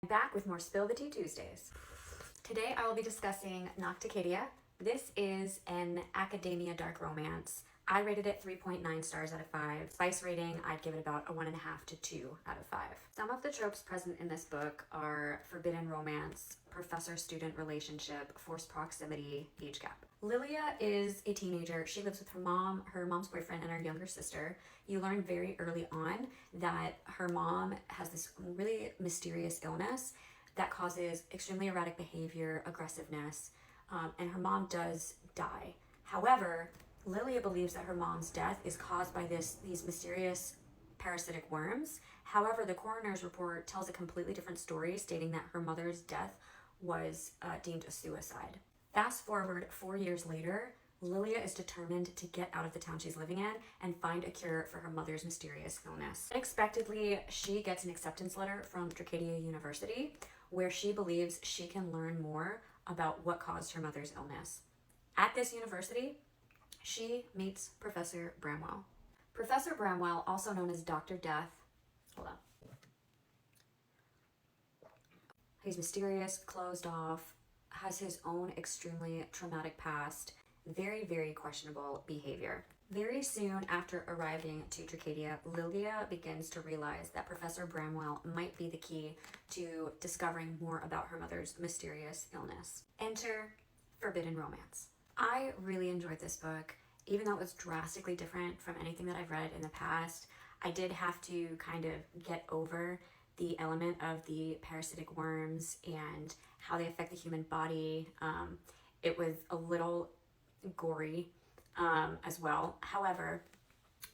Back with more Spill the Tea Tuesdays. Today I will be discussing Nocticadia. This is an academia dark romance. I rated it 3.9 stars out of 5. Spice rating, I'd give it about a 1.5 to 2 out of 5. Some of the tropes present in this book are forbidden romance, professor-student relationship, forced proximity, age gap. Lilia is a teenager. She lives with her mom, her mom's boyfriend, and her younger sister. You learn very early on that her mom has this really mysterious illness that causes extremely erratic behavior, aggressiveness, and her mom does die. However, Lilia believes that her mom's death is caused by these mysterious parasitic worms. However, the coroner's report tells a completely different story, stating that her mother's death was deemed a suicide. Fast forward 4 years later, Lilia is determined to get out of the town she's living in and find a cure for her mother's mysterious illness. Unexpectedly, she gets an acceptance letter from Dracadia University, where she believes she can learn more about what caused her mother's illness. At this university, she meets Professor Bramwell. Professor Bramwell, also known as Dr. Death, hold on. He's mysterious, closed off, has his own extremely traumatic past, very, very questionable behavior. Very soon after arriving to Dracadia, Lilia begins to realize that Professor Bramwell might be the key to discovering more about her mother's mysterious illness. Enter forbidden romance. I really enjoyed this book, even though it was drastically different from anything that I've read in the past. I did have to kind of get over the element of the parasitic worms and how they affect the human body. It was a little gory as well. However,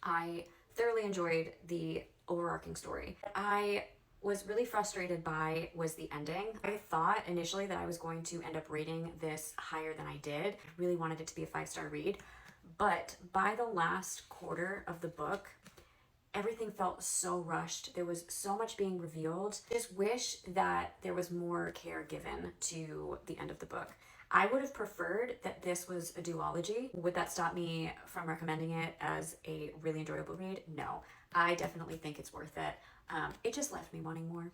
I thoroughly enjoyed the overarching story. I was really frustrated by was the ending. I thought initially that I was going to end up rating this higher than I did. I really wanted it to be a 5-star read, but by the last quarter of the book, everything felt so rushed. There was so much being revealed. I just wish that there was more care given to the end of the book. I would have preferred that this was a duology. Would that stop me from recommending it as a really enjoyable read? No. I definitely think it's worth it. It just left me wanting more.